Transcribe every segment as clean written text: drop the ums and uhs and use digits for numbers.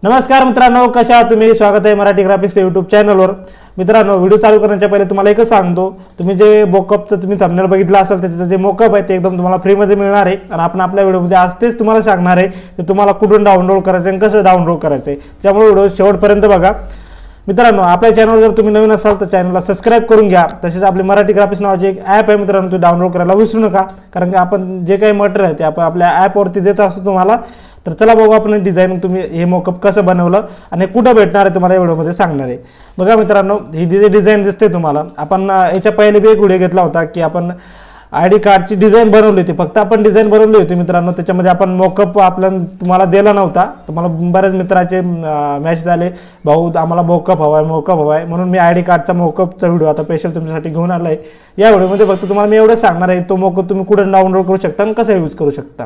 नमस्कार मित्रांनो, कशा आहात तुम्ही? स्वागत आहे मराठी ग्राफिक्स यूट्यूब चॅनलवर. मित्रांनो, व्हिडिओ चालू करण्याच्या पहिले तुम्हाला एकच सांगतो, तुम्ही जे मोकअपचं तुम्ही थंबनेल बघितलं असेल त्याचं जे मोकअप आहे ते एकदम तुम्हाला फ्रीमध्ये मिळणार आहे. आणि आपण आपल्या व्हिडिओमध्ये आज तेच तुम्हाला सांगणार आहे की तुम्हाला कुठून डाउनलोड करायचं आणि कसं डाउनलोड करायचं आहे. त्यामुळे व्हिडिओ शेवटपर्यंत बघा. मित्रांनो, आपल्या चॅनलवर जर तुम्ही नवीन असाल तर चॅनलला सबस्क्राईब करून घ्या. तसेच आपली मराठी ग्राफिक्स नावाचे एक ॲप आहे मित्रांनो, ते डाउनलोड करायला विसरू नका. कारण की आपण जे काही मटेरियल आहे ते आपण आपल्या ॲपवरती देत असतो तुम्हाला. तर चला बघू आपण डिझाईन तुम्ही हे मोकअप कसं बनवलं आणि कुठं भेटणार आहे तुम्हाला या व्हिडिओमध्ये सांगणार आहे. बघा मित्रांनो, ही जी डिझाईन दिसते तुम्हाला, आपण याच्या पहिले बी एक व्हिडिओ घेतला होता की आपण ID कार्डची डिझाईन बनवली होती. फक्त आपण डिझाईन बनवली होती मित्रांनो, त्याच्यामध्ये आपण मोकअप तुम्हाला दिला नव्हता. तुम्हाला बऱ्याच मित्राचे मेसेज आले, भाऊ आम्हाला मोकअप हवा आहे, म्हणून मी ID कार्डचा मोकअपचा व्हिडिओ आता स्पेशल तुमच्यासाठी घेऊन आला आहे. या व्हिडिओमध्ये फक्त तुम्हाला मी एवढं सांगणार आहे, तो मोकअप तुम्ही कुठे डाउनलोड करू शकता आणि कसा यूज करू शकता.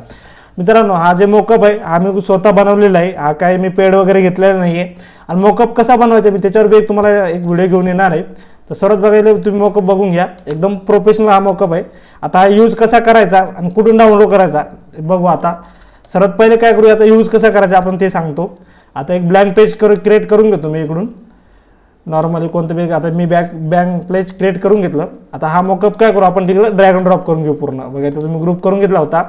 मित्रांनो, हा जे मोकअप आहे हा मी स्वतः बनवलेला आहे. हा काय मी पेड वगैरे घेतलेला नाही आहे. आणि मोकअप कसा बनवायचा मी त्याच्यावर बी तुम्हाला एक व्हिडिओ घेऊन येणार आहे. तर सर्वात बघायला तुम्ही मोकअप बघून घ्या. एकदम प्रोफेशनल हा मोकअप आहे. आता हा यूज कसा करायचा आणि कुठून डाउनलोड करायचा बघू. आता सर्वात पहिले काय करूया, आता यूज कसा करायचा आपण ते सांगतो. आता एक ब्लँक पेज क्रिएट करून घेतो मी इकडून. नॉर्मली कोणतं पेज, आता मी ब्लँक पेज क्रिएट करून घेतलं. आता हा मोकअप काय करू, आपण तिकडे ड्रॅग अँड ड्रॉप करून घेऊ पूर्ण. बघा, तुम्ही ग्रुप करून घेतला होता.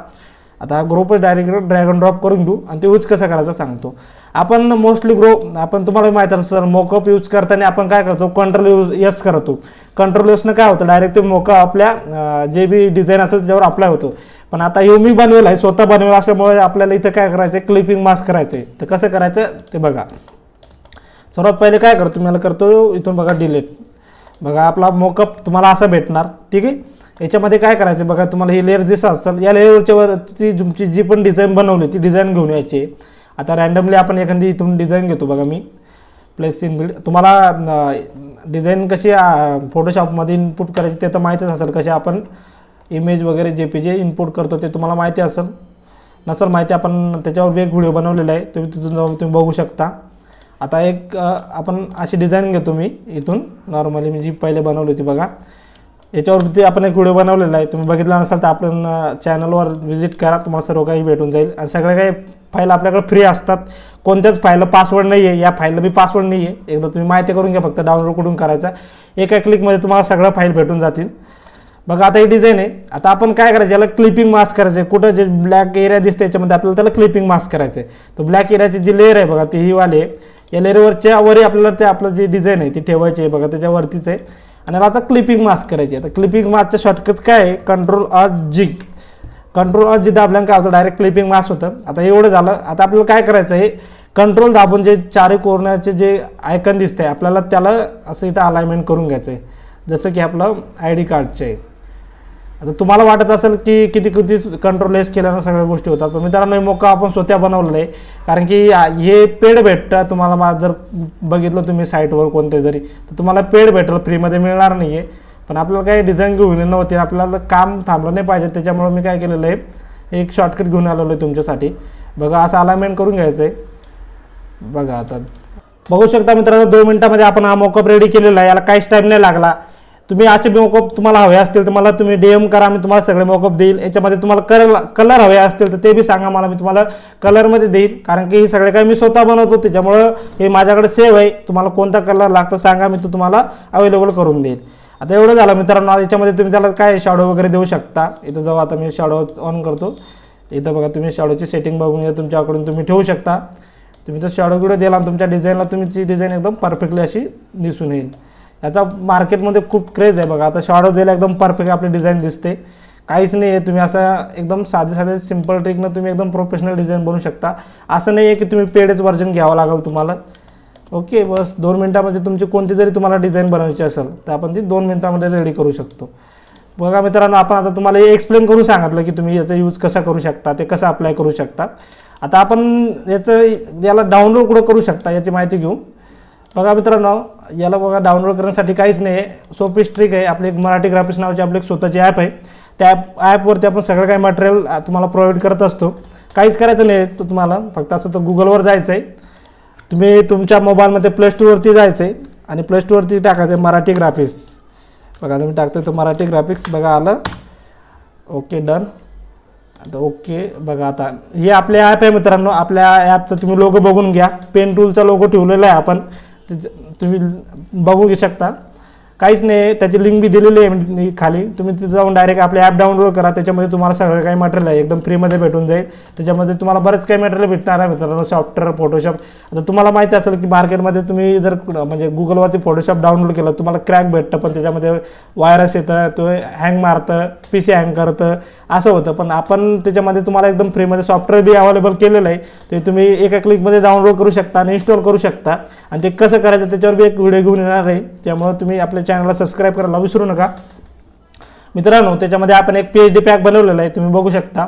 आता हा ग्रुपच डायरेक्ट ड्रॅग अँड ड्रॉप करून घेऊ आणि ते यूज कसं करायचं सांगतो. आपण मोस्टली आपण तुम्हाला माहीत असेल मोकअप यूज करताना आपण काय करतो, कंट्रोल एस करतो. कंट्रोल एसनं काय होतं, डायरेक्ट ते मोकअप आपल्या जे बी डिझाईन असेल त्याच्यावर अप्लाय होतो. पण आता हे मी बनवेल आहे, स्वतः बनवेल असल्यामुळे आपल्याला इथं काय करायचं आहे, क्लिपिंग मास्क करायचं आहे. तर कसं करायचं ते बघा. सर्वात पहिले काय करतो, तुम्हाला करतो इथून बघा डिलीट. बघा आपला मोकअप तुम्हाला असा भेटणार. ठीक आहे. याच्यामध्ये काय करायचं बघा, तुम्हाला ही लेअर दिसत असेल, या लेअरच्या वरती तुमची जी पण डिझाईन बनवली ती डिझाईन घेऊन यायची. आता रँडमली आपण एखादी इथून डिझाईन घेतो. बघा मी प्लेस इन बिल्ड. तुम्हाला डिझाईन कशी फोटोशॉपमध्ये इनपुट करायची ते तर माहितीच असेल. कसे आपण इमेज वगैरे JPG इनपुट करतो ते तुम्हाला माहिती असेल. नसेल माहिती आपण त्याच्यावर एक व्हिडिओ बनवलेला आहे, तुम्ही तिथून जाऊन तुम्ही बघू शकता. आता एक आपण अशी डिझाईन घेतो मी इथून. नॉर्मली मी जी पहिले बनवली होती बघा, याच्यावरती आपण एक व्हिडिओ बनवलेला आहे. तुम्ही बघितला नसाल तर आपण चॅनलवर व्हिजिट करा, तुम्हाला सर्व काही भेटून जाईल. आणि सगळ्या काही फाईल आपल्याकडे फ्री असतात. कोणत्याच फाईलला पासवर्ड नाही आहे. या फाईलला बी पासवर्ड नाही आहे. एकदा तुम्ही माहिती करून घ्या, फक्त डाउनलोड कुठून करायचा. एका क्लिकमध्ये तुम्हाला सगळ्या फाईल भेटून जातील. बघा आता ही डिझाईन आहे. आता आपण काय करायचं, याला क्लिपिंग मास्क करायचं आहे. कुठं जे ब्लॅक एरिया दिसते याच्यामध्ये आपल्याला त्याला क्लिपिंग मास्क करायचं आहे. तो ब्लॅक एरियाची जी लेअर आहे बघा, ती ही वाली आहे. या लेअरवरच्या वरी आपल्याला ते आपलं जे डिझाईन आहे ती ठेवायची आहे बघा, त्याच्यावरतीच आहे. आणि आता क्लिपिंग मास्क करायची. आता क्लिपिंग मास्कचं शॉर्टकट काय आहे, Ctrl+G. Ctrl+G दाबल्यानं काय होतं, डायरेक्ट क्लिपिंग मास्क होतं. आता एवढं झालं. आता आपल्याला काय करायचं आहे, कंट्रोल दाबून जे चारी कोरण्याचे जे आयकन दिसतंय आपल्याला त्याला असं इथं अलाइनमेंट करून घ्यायचं आहे, जसं की आपलं ID कार्डचे आहे. आता तुम्हाला वाटत असेल की किती कंट्रोल एस केल्यानं सगळ्या गोष्टी होतात. पण मित्रांनो, हे मोकअप आपण स्वतः बनवलेलं आहे. कारण की हे पेड भेटतं तुम्हाला. जर बघितलं तुम्ही साईटवर कोणते जरी, तर तुम्हाला पेड भेटेल, फ्रीमध्ये मिळणार नाही आहे. पण आपल्याला काही डिझाईन घेऊन नव्हती, आपल्याला काम थांबलं नाही पाहिजे. त्याच्यामुळे मी काय केलेलं आहे, एक शॉर्टकट घेऊन आलेलो आहे तुमच्यासाठी. बघा असं अलाइनमेंट करून घ्यायचं आहे. बघा आता बघू शकता मित्रांनो, 2 मिनिटामध्ये आपण हा मोकअप रेडी केलेला आहे. याला काहीच टाईम नाही लागला. तुम्ही असे मोकअप तुम्हाला हवे असतील तर मला तुम्ही DM करा, मी तुम्हाला सगळे मोकअप देईल. याच्यामध्ये तुम्हाला कलर हवे असतील तर ते बी सांगा मला, मी तुम्हाला कलरमध्ये देईल. कारण की हे सगळे काही मी स्वतः बनवतो, त्याच्यामुळं हे माझ्याकडे सेव्ह आहे. तुम्हाला कोणता कलर लागतं सांगा, मी तो तुम्हाला अवेलेबल करून देईल. आता एवढं झालं मित्रांनो. याच्यामध्ये तुम्ही त्याला काय शॅडो वगैरे देऊ शकता. इथं जाऊ, आता मी शॅडो ऑन करतो. इथं बघा, तुम्ही शॅडोची सेटिंग बघून घ्या, तुमच्याकडून तुम्ही ठेवू शकता. तुम्ही तर शॅडो व्हिडिओ दिला आणि तुमच्या डिझाईनला तुमची डिझाईन एकदम परफेक्टली अशी दिसून येईल. याचा मार्केटमध्ये खूप क्रेज आहे बघा. आता शॅडो दिला एकदम परफेक्ट आपली डिझाईन दिसते. काहीच नाही आहे, तुम्ही असं एकदम साधे सिम्पल ट्रिकनं तुम्ही एकदम प्रोफेशनल डिझाईन बनवू शकता. असं नाही आहे की तुम्ही पेडच व्हर्जन घ्यावं लागेल तुम्हाला. ओके, बस 2 मिनिटामध्ये तुमची कोणती जरी तुम्हाला डिझाईन बनवायची असेल तर आपण ती 2 मिनिटामध्ये रेडी करू शकतो. बघा मित्रांनो, आपण आता तुम्हाला हे एक्सप्लेन करून सांगितलं की तुम्ही याचा यूज कसा करू शकता, ते कसं अप्लाय करू शकता. आता आपण याला डाउनलोड कुठं करू शकता याची माहिती घेऊ. बघा मित्रांनो, याला बघा डाउनलोड करण्यासाठी काहीच नाही आहे, सोपी ट्रिक आहे. आपली एक मराठी ग्राफिक्स नावाची आपली एक स्वतःची ॲप आहे. त्या ॲपवरती आपण सगळं काही मटेरियल तुम्हाला प्रोव्हाइड करत असतो. काहीच करायचं नाही तर तुम्हाला फक्त असं तर गुगलवर जायचं आहे. तुम्ही तुमच्या मोबाईलमध्ये प्ले स्टोअरवरती जायचं आहे आणि प्ले स्टोअरवरती टाकायचं आहे मराठी ग्राफिक्स. बघा तुम्ही टाकतोय तो मराठी ग्राफिक्स. बघा आलं. Okay, done. आता ओके बघा, आता हे आपले ॲप आहे मित्रांनो. आपल्या ॲपचा तुम्ही लोगो बघून घ्या. पेन टूलचा लोगो ठेवलेला आहे आपण, तुम्ही बघू घेऊ शकता. काहीच नाही, त्याची लिंक बी दिलेली आहे मी खाली. तुम्ही तिथे जाऊन डायरेक्ट आपले ॲप डाउनलोड करा. त्याच्यामध्ये तुम्हाला सगळं काही मटेरियल आहे एकदम फ्रीमध्ये भेटून जाईल. त्याच्यामध्ये तुम्हाला बरेच काही मटेरियल भेटणार आहे मित्रांनो. सॉफ्टवेअर फोटोशॉप, आता तुम्हाला माहिती असेल की मार्केटमध्ये तुम्ही जर म्हणजे गुगलवरती फोटोशॉप डाउनलोड केलं तुम्हाला क्रॅक भेटतं, पण त्याच्यामध्ये व्हायरस येतं, तो हँग मारतं, PC हँग करतं, असं होतं. पण आपण त्याच्यामध्ये तुम्हाला एकदम फ्रीमध्ये सॉफ्टवेअर बी अवेलेबल केलेलं आहे. ते तुम्ही एका क्लिकमध्ये डाउनलोड करू शकता आणि इन्स्टॉल करू शकता. आणि ते कसं करायचं त्याच्यावर बी एक व्हिडिओ घेऊन येणार आहे. त्यामुळे तुम्ही आपल्या चॅनलला सबस्क्राईब करायला विसरू नका मित्रांनो. त्याच्यामध्ये आपण एक PhD पॅक बनवलेला आहे, तुम्ही बघू शकता.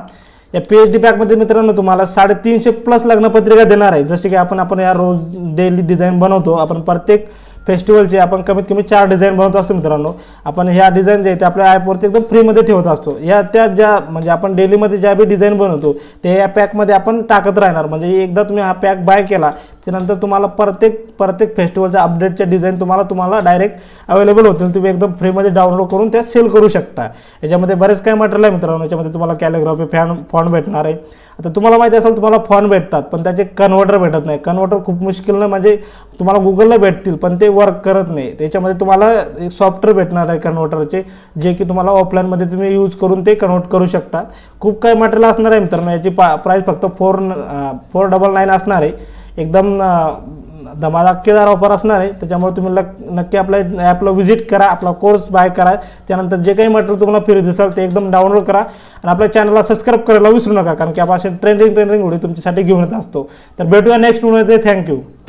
या PhD पॅकमध्ये मित्रांनो तुम्हाला 350+ लग्नपत्रिका देणार आहे. जसे की आपण या रोज डेली डिझाईन बनवतो. आपण प्रत्येक फेस्टिवलचे आपण कमीत कमी 4 डिझाईन बनवत असतो मित्रांनो. आपण ह्या डिझाईन जे आहे ते आपल्या ॲपवरती एकदम फ्रीमध्ये ठेवत असतो. त्या ज्या म्हणजे आपण डेलीमध्ये ज्या बी डिझाईन बनवतो ते या पॅकमध्ये आपण टाकत राहणार. म्हणजे एकदा तुम्ही हा पॅक बाय केला त्यानंतर तुम्हाला प्रत्येक फेस्टिवलच्या अपडेटच्या डिझाईन तुम्हाला डायरेक्ट अवेलेबल होतील. तुम्ही एकदम फ्रीमध्ये डाउनलोड करून त्या सेल करू शकता. याच्यामध्ये बरेच काही मटेरियल आहे मित्रांनो. याच्यामध्ये तुम्हाला कॅलिग्राफी फॉन्ट भेटणार आहे. आता तुम्हाला माहिती असेल तुम्हाला फॉन्ट भेटतात पण त्याचे कन्व्हर्टर भेटत नाही. कन्व्हर्टर खूप मुश्किलनं म्हणजे तुम्हाला गुगलला भेटतील पण ते वर्क करत नाही. त्याच्यामध्ये तुम्हाला सॉफ्टवेअर भेटणार आहे कन्व्हर्टरचे, जे की तुम्हाला ऑफलाईनमध्ये तुम्ही यूज करून ते कन्व्हर्ट करू शकता. खूप काही मटेरियल असणार आहे मित्रांनो. याची प्राईस फक्त 499 असणार आहे. एकदम धमाकेदार ऑफर असणार आहे. त्याच्यामुळे तुम्ही नक्की आपल्या ॲपला व्हिजिट करा, आपला कोर्स बाय करा. त्यानंतर जे काही मटेरियल तुम्हाला फ्री दिसेल ते एकदम डाउनलोड करा आणि आपल्या चॅनलला सबस्क्राईब करायला विसरू नका, कारण की आपण ट्रेंडिंग व्हिडिओ तुमच्यासाठी घेऊन येत असतो. तर भेटूया नेक्स्ट व्हिडिओमध्ये. थँक्यू.